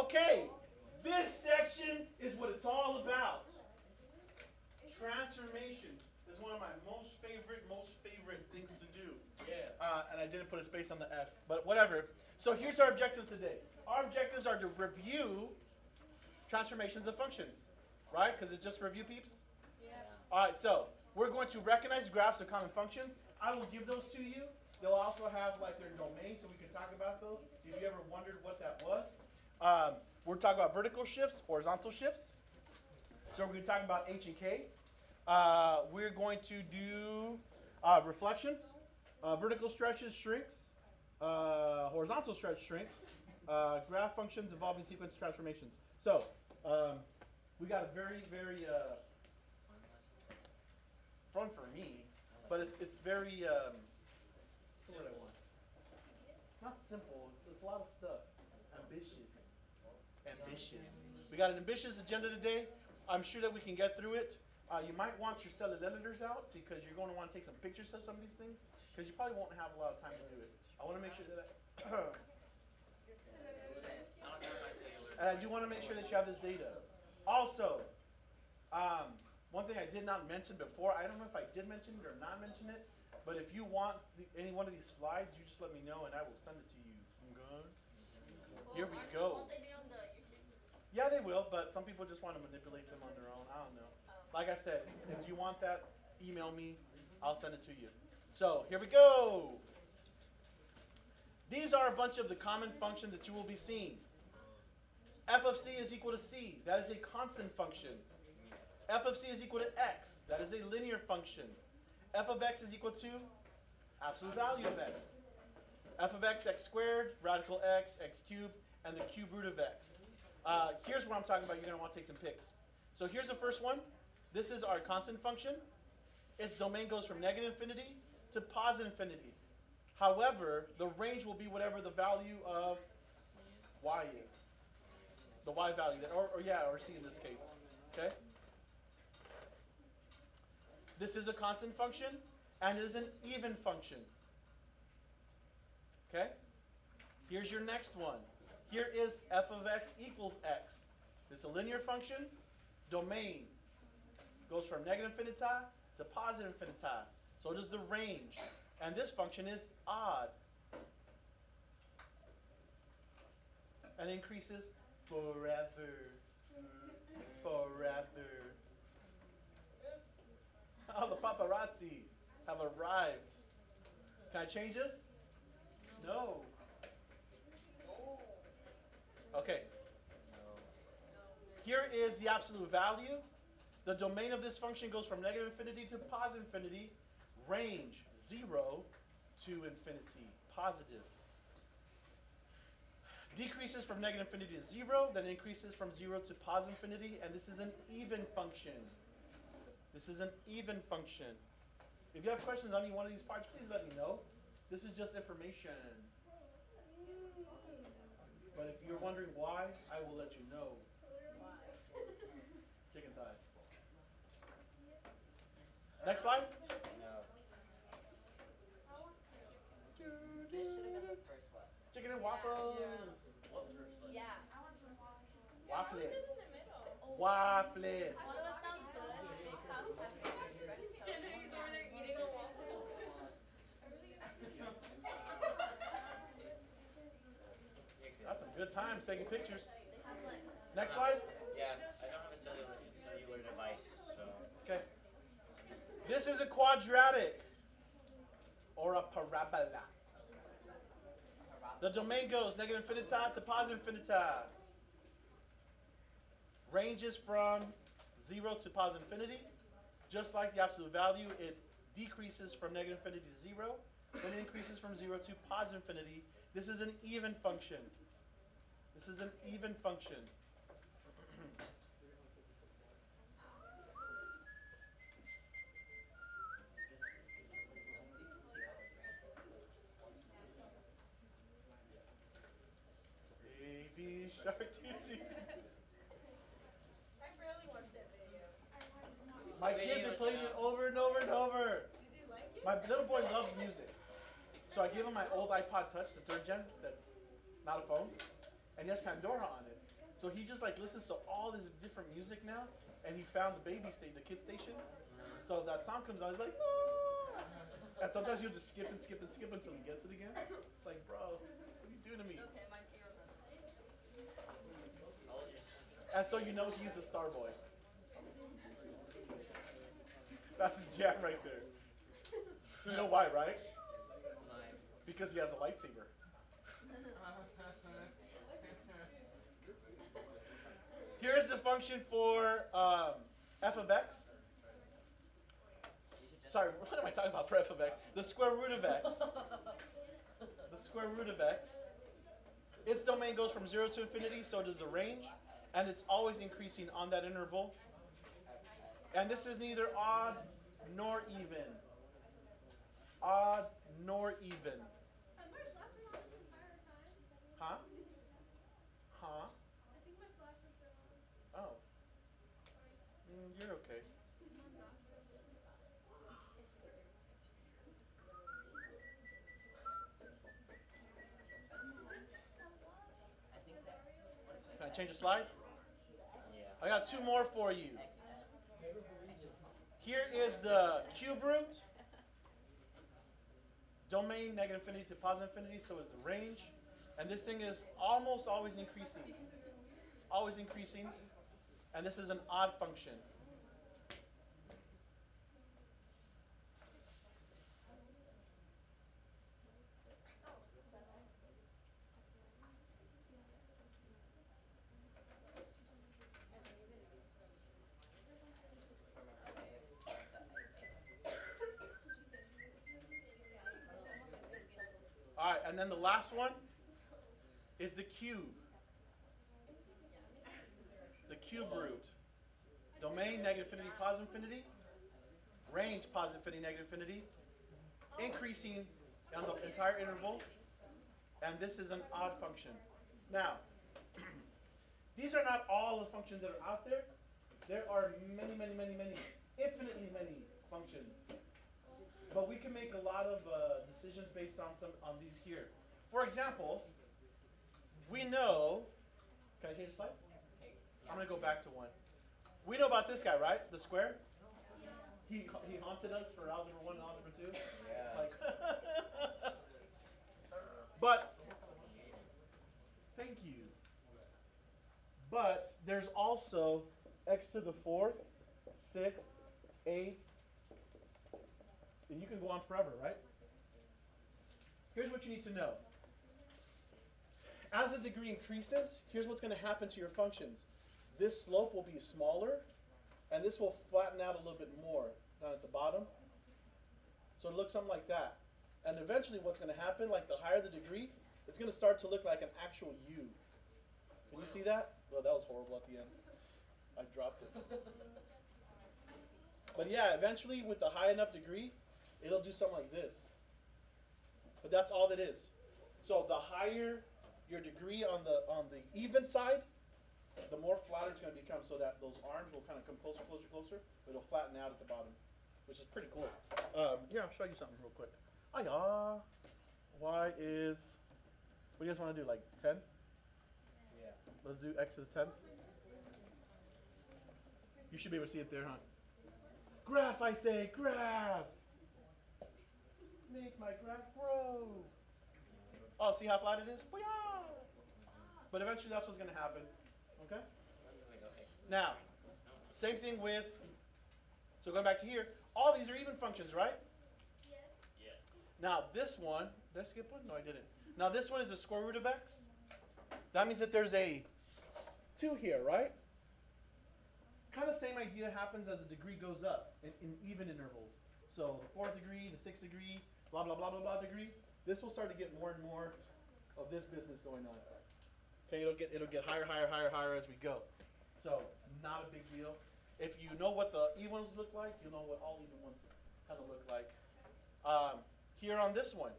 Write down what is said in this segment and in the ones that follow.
Okay, this section is what it's all about. Transformations is one of my most favorite things to do. Yeah. And I didn't put a space on the F, but whatever. So here's our objectives today. Our objectives are to review transformations of functions, right? Because it's just review, peeps. Yeah. All right, so we're going to recognize graphs of common functions. I will give those to you. They'll also have like their domain, so we can talk about those. If you ever wondered what that was, we're talking about vertical shifts, horizontal shifts. So we're going to talk about H and K. We're going to do reflections, vertical stretches, shrinks, horizontal stretch shrinks, graph functions involving sequence transformations. So we got a very fun for me, but it's very what do I want? Not simple. It's a lot of stuff. Ambitious. We got an ambitious agenda today. I'm sure that we can get through it. You might want your cellular editors out because you're going to want to take some pictures of some of these things because you probably won't have a lot of time to do it. I want to make sure that and I do want to make sure that you have this data. Also, one thing I did not mention before, I don't know if I did mention it or not mention it, but if you want any one of these slides, you just let me know and I will send it to you. Okay? Here we go. Won't they be on the YouTube? Yeah, they will, but some people just want to manipulate them on their own. I don't know. Like I said, if you want that, email me. I'll send it to you. So here we go. These are a bunch of the common functions that you will be seeing. F of c is equal to c. That is a constant function. F of c is equal to x. That is a linear function. F of x is equal to absolute value of x. F of x, x squared, radical x, x cubed, and the cube root of x. Here's what I'm talking about. You're going to want to take some pics. So here's the first one. This is our constant function. Its domain goes from negative infinity to positive infinity. However, the range will be whatever the value of y is. The y value, or c in this case. Okay? This is a constant function, and it is an even function. Okay? Here's your next one. Here is f of x equals x. This is a linear function. Domain goes from negative infinity to positive infinity. So does the range. And this function is odd. And increases forever. Forever. Oh, the paparazzi have arrived. Can I change this? No. Okay. Here is the absolute value. The domain of this function goes from negative infinity to positive infinity. Range 0 to infinity. Positive. Decreases from negative infinity to 0, then increases from 0 to positive infinity, and this is an even function. This is an even function. If you have questions on any one of these parts, please let me know. This is just information. But if you're wondering why, I will let you know. Chicken thigh. Next slide. This should have been the first lesson. Chicken and waffles. Yeah. I want some waffles. Waffles. in the middle. Waffles. One of us sounds good. Big house pepper. Jenny's over there eating a waffle. That's some good times taking pictures. They have like Next slide. Yeah, I don't have a cellular device, so. Okay. This is a quadratic or a parabola. The domain goes negative infinity to positive infinity. Ranges from 0 to positive infinity. Just like the absolute value, it decreases from negative infinity to 0, then it increases from 0 to positive infinity. This is an even function. This is an even function. Baby shark doo doo. I barely watched that video. My kids are playing it over and over and over. Did they like it? My little boy loves music. So I gave him my old iPod Touch, the 3rd gen, that's not a phone, and he has Pandora on it. So he just like listens to all this different music now, and he found the baby station, the kid station. So if that song comes on, he's like, ah! And sometimes he'll just skip and skip and skip until he gets it again. It's like, bro, what are you doing to me? Okay, my 2-year-old brother. And so you know he's a star boy. That's his jam right there. You know why, right? Because he has a lightsaber. Here's the function for f of x. Sorry, what am I talking about for f of x? The square root of x. The square root of x. Its domain goes from 0 to infinity, so does the range. And it's always increasing on that interval. And this is neither odd nor even. Odd nor even. Had my flash been on this entire time? Huh? Huh? I think my flash has been on. Oh. You're okay. Can I change the slide? Yeah. I got two more for you. Here is the cube root. Domain negative infinity to positive infinity, so is the range. And this thing is almost always increasing. It's always increasing. And this is an odd function. All right, and then the last one is the cube. The cube root. Domain, negative infinity, positive infinity. Range, positive infinity, negative infinity. Increasing on the entire interval. And this is an odd function. Now, these are not all the functions that are out there. There are many, many, many, many, infinitely many functions. But we can make a lot of decisions based on these here. For example, we know, can I change the slide? I'm going to go back to one. We know about this guy, right? The square? He haunted us for algebra 1 and algebra 2. Yeah. Like, but, thank you. But there's also x to the 4th, 6th, 8th, and you can go on forever, right? Here's what you need to know. As the degree increases, here's what's going to happen to your functions. This slope will be smaller, and this will flatten out a little bit more down at the bottom. So it looks something like that. And eventually what's going to happen, like the higher the degree, it's going to start to look like an actual U. Can you see that? Oh, that was horrible at the end. I dropped it. But yeah, eventually with the high enough degree, it'll do something like this. But that's all it is. So the higher your degree on the even side, the more flatter it's going to become, so that those arms will kind of come closer, closer, closer. It'll flatten out at the bottom, which is pretty cool. Here, I'll show you something real quick. Hiya. Y is, what do you guys want to do, like 10? Yeah. Let's do x is 10. You should be able to see it there, huh? Graph, I say, graph. Make my graph grow. Oh, see how flat it is? Booyah! But eventually that's what's going to happen. Okay? Now, same thing with, so going back to here, all these are even functions, right? Yes. Yes. Now this one, did I skip one? No, I didn't. Now this one is the square root of x. That means that there's a 2 here, right? Kind of same idea happens as the degree goes up in even intervals. So the 4th degree, the 6th degree, blah, blah, blah, blah, blah degree. This will start to get more and more of this business going on. Okay, it'll get higher, higher, higher, higher as we go. So not a big deal. If you know what the even ones look like, you'll know what all even ones kind of look like. Here on this one,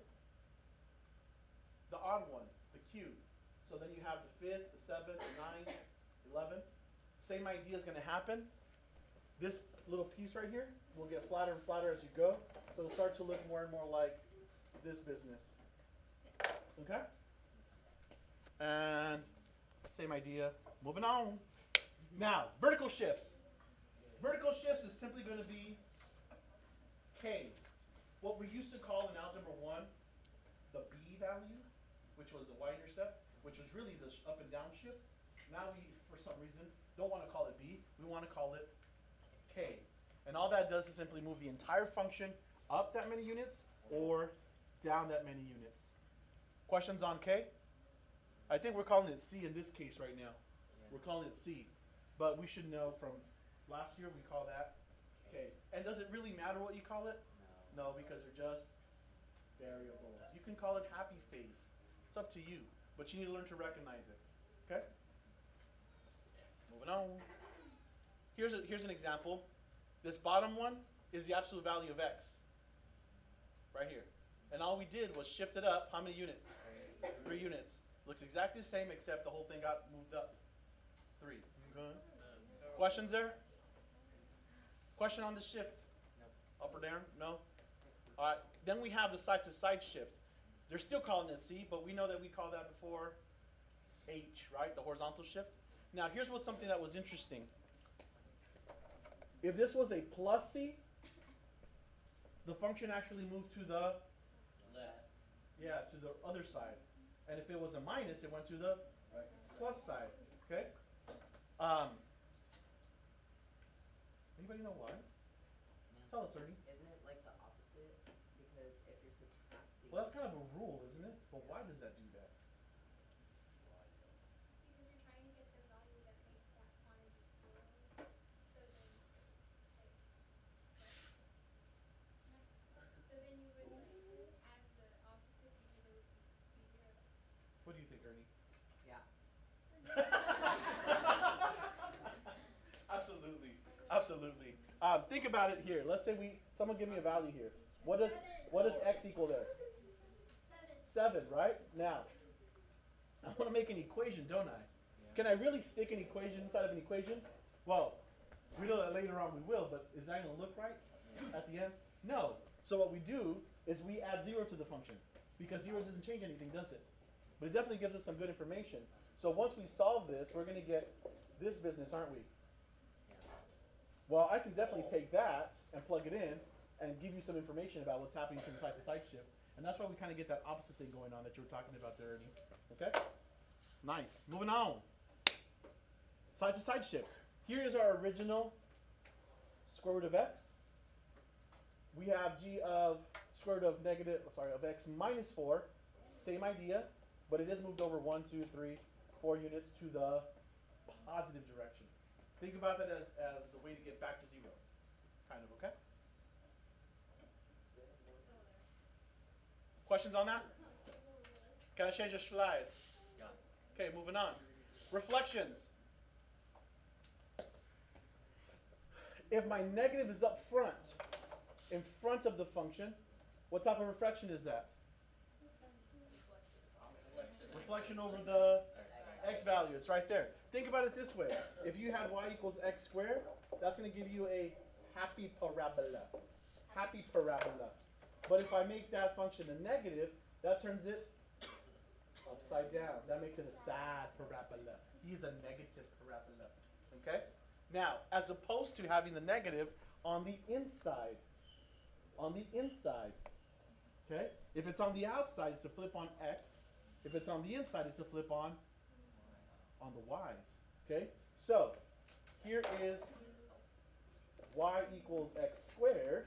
the odd one, the cube. So then you have the 5th, the 7th, the 9th, 11th. Same idea is going to happen. This little piece right here will get flatter and flatter as you go. So it'll start to look more and more like this business. Okay? And Same idea. Moving on. Now, vertical shifts. Vertical shifts is simply going to be K. What we used to call in Algebra 1 the B value, which was the y-intercept, which was really the up and down shifts. Now we, for some reason, don't want to call it B. We want to call it K. And all that does is simply move the entire function up that many units or down that many units. Questions on K? I think we're calling it C in this case right now. We're calling it C. But we should know from last year we call that K. And does it really matter what you call it? No, because they're just variables. You can call it happy phase. It's up to you. But you need to learn to recognize it. Okay? Moving on. Here's an example. This bottom one is the absolute value of x. Right here. And all we did was shift it up. How many units? 3 units. Looks exactly the same except the whole thing got moved up. 3. Okay. Questions there? Question on the shift? Up or down? No? All right. Then we have the side-to-side shift. They're still calling it C, but we know that we called that before H, right? The horizontal shift. Now, here's what's something that was interesting. If this was a plus C, the function actually moved to the Left. yeah, to the other side. And if it was a minus, it went to the plus side. Okay? Anybody know why? Tell us, Ernie. Isn't it like the opposite? Because if you're subtracting. Well, that's kind of a rule, isn't it? But why does that do that? Because you're trying to get the value that makes that quantity flow. So then, like, so then you would add the opposite because it would be zero. What do you think, Ernie? Yeah. Absolutely. Absolutely. Think about it here. Let's say someone give me a value here. What does x equal there? 7, right? Now, I want to make an equation, don't I? Can I really stick an equation inside of an equation? Well, we know that later on we will, but is that going to look right at the end? No. So what we do is we add 0 to the function because 0 doesn't change anything, does it? But it definitely gives us some good information. So once we solve this, we're going to get this business, aren't we? Well, I can definitely take that and plug it in and give you some information about what's happening to the side-to-side shift. And that's why we kind of get that opposite thing going on that you were talking about there, Ernie. Okay? Nice. Moving on. Side-to-side shift. Here is our original square root of x. We have g of square root of x minus 4. Same idea, but it is moved over 1, 2, 3, 4 units to the positive direction. Think about that as the way to get back to 0. Kind of, okay? Questions on that? Can I change a slide? Yeah. Okay, moving on. Reflections. If my negative is up front, in front of the function, what type of reflection is that? Reflection over the x value. It's right there. Think about it this way. If you had y equals x squared, that's going to give you a happy parabola. Happy parabola. But if I make that function a negative, that turns it upside down. That makes it a sad parabola. He's a negative parabola. Okay? Now, as opposed to having the negative on the inside. On the inside. Okay? If it's on the outside, it's a flip on x. If it's on the inside, it's a flip on the y's. Okay? So, here is y equals x squared.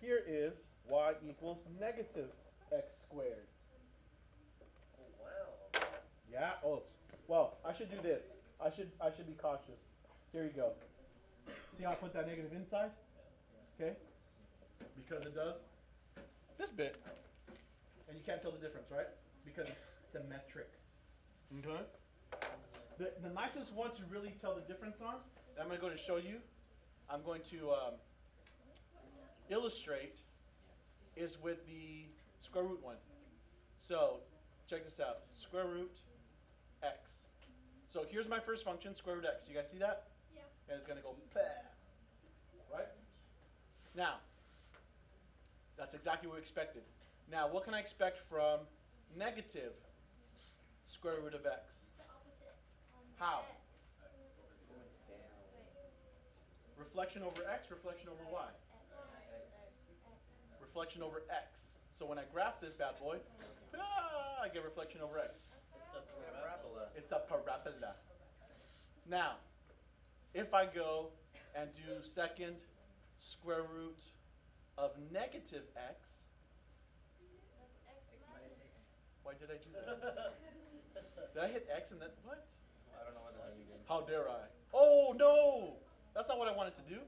Here is y equals negative x squared. Wow. Yeah? Oh, well, I should do this. I should be cautious. Here you go. See how I put that negative inside? Okay? Because it does this bit. And you can't tell the difference, right? Because it's symmetric. Okay? The nicest one to really tell the difference on, and I'm going to go to show you, I'm going to illustrate, is with the square root one. So, check this out. Square root x. So here's my first function, square root x. You guys see that? Yeah. And it's going to go, right? Now, that's exactly what we expected. Now, what can I expect from negative square root of x? How? Reflection over x, reflection over y. Reflection over x. So when I graph this bad boy, I get reflection over x. It's a parabola. It's a parabola. Now, if I go and do second square root of negative x, why did I do that? Did I hit x and then what? I don't know what the hell you did. How dare I? Oh no! That's not what I wanted to do.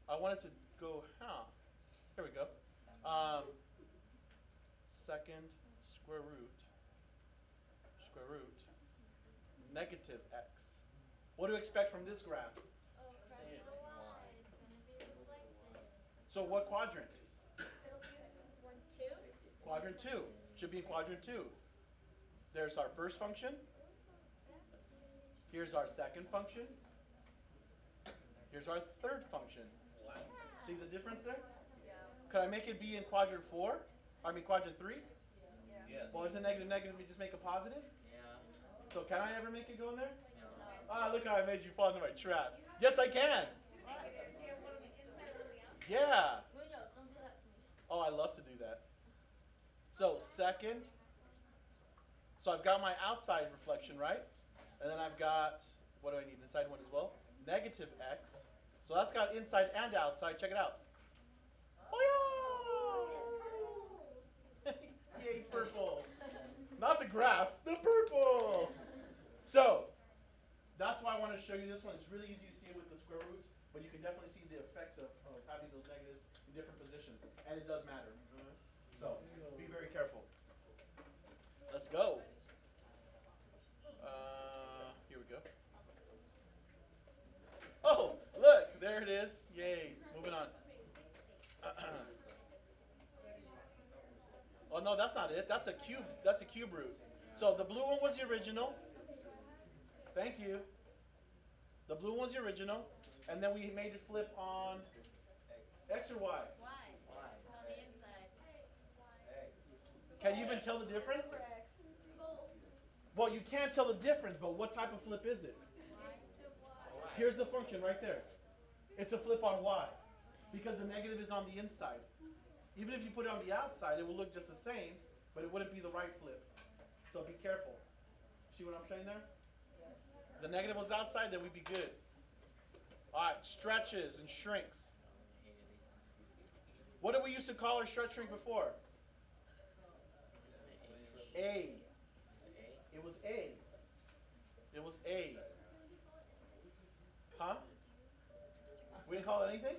I wanted to go, here we go. Second square root, negative x. What do you expect from this graph? Oh, cross the Y. It's gonna be reflected. So what quadrant? It'll be 1, 2. Quadrant 2. Should be in quadrant 2. There's our first function. Here's our second function. Here's our third function. See the difference there? Yeah. Could I make it be in quadrant 4? I mean quadrant 3? Yeah. Well, isn't negative negative, we just make a positive? Yeah. So can I ever make it go in there? No. Ah, look how I made you fall into my trap. Yes, I can. Yeah. Munoz, don't do that to me. Oh, I love to do that. So second, so I've got my outside reflection, right? And then I've got, what do I need, inside one as well? Negative x. So that's got inside and outside. Check it out. Oh yeah! Yay, purple. Not the graph, the purple. So, that's why I want to show you this one. It's really easy to see it with the square roots, but you can definitely see the effects of having those negatives in different positions. And it does matter. So, be very careful. Let's go. Here we go. Oh, look, there it is. Yay. Moving on. Oh no, that's not it. That's a cube. That's a cube root. So the blue one was the original. Thank you. The blue one was the original, and then we made it flip on x or y. Y. It's on the inside. Can you even tell the difference? Well, you can't tell the difference, but what type of flip is it? Here's the function right there. It's a flip on y, because the negative is on the inside. Even if you put it on the outside, it will look just the same, but it wouldn't be the right flip. So be careful. See what I'm saying there? The negative was outside, then we'd be good. All right, stretches and shrinks. What did we used to call our stretch shrink before? A. It was A. It was A. Huh? We didn't call it anything?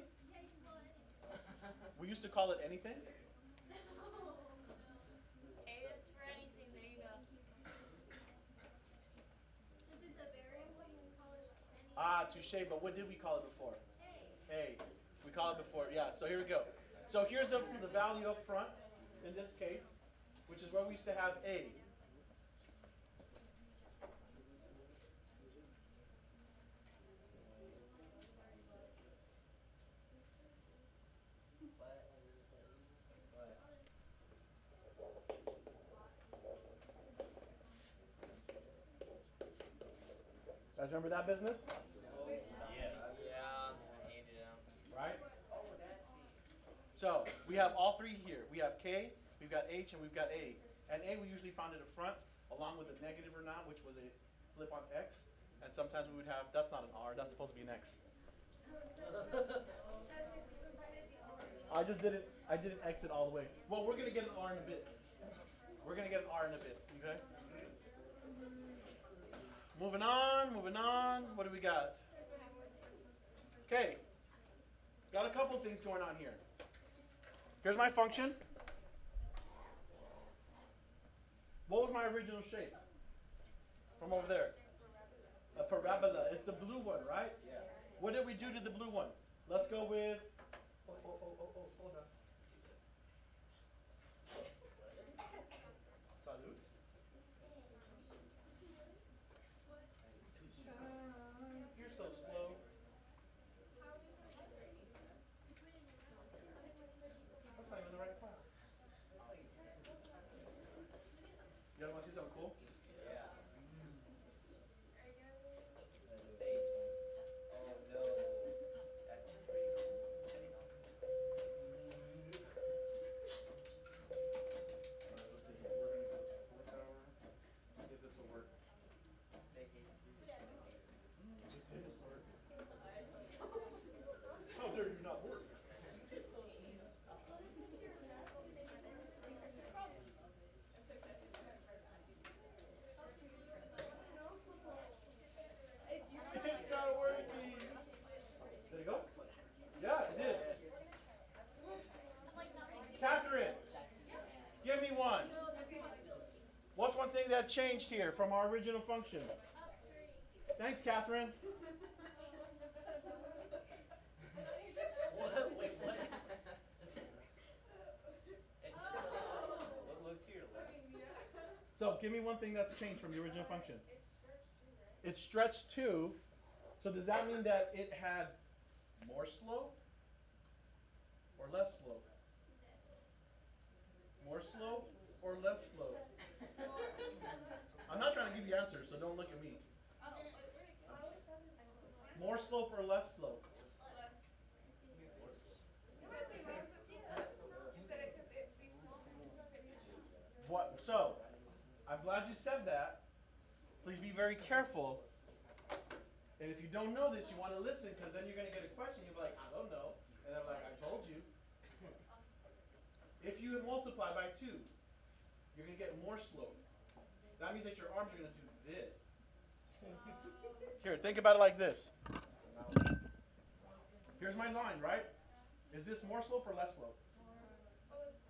We used to call it anything? A is for anything. There you go. Touche, but what did we call it before? A. We call it before, yeah, so here we go. So here's the value up front, in this case, which is where we used to have A. Guys remember that business? Right? So we have all three here. We have K, we've got H, and we've got A. And A we usually found it up front, along with a negative or not, which was a flip on X. And sometimes we would have, that's not an R, that's supposed to be an X. I didn't exit all the way. Well, we're gonna get an R in a bit. We're gonna get an R in a bit, okay? Moving on. What do we got? Okay. Got a couple things going on here. Here's my function. What was my original shape? From over there. A parabola. It's the blue one, right? Yeah. What did we do to the blue one? Let's go with... hold on. Salute. You're so slow. That's not even the right class. one thing that changed here from our original function. Thanks, Catherine. What? Wait, what? Look to your left. So give me one thing that's changed from the original function. It's stretched too. So does that mean that it had more slope or less slope? More slope or less slope? I'm not trying to give you answers, so don't look at me. More slope or less slope? What? So, I'm glad you said that. Please be very careful. And if you don't know this, you want to listen, because then you're going to get a question. You'll be like, I don't know. And I'm like, I told you. If you multiply by 2, you're going to get more slope. That means that your arms are going to do this. Here, think about it like this. Here's my line, right? Is this more slope or less slope?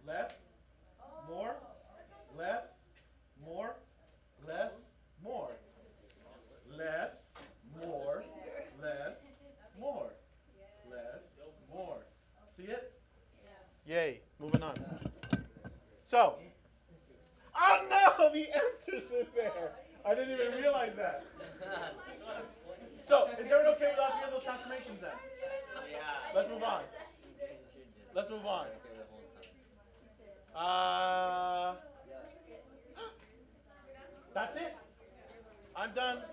Less, more, less, more, less, more. Less, more, less, more. Less, more. See it? Yay. Moving on. So, oh no, the answer's in there. I didn't even realize that. So, is everyone okay with all 3 of those transformations then? Yeah. Let's move on. Let's move on. That's it. I'm done.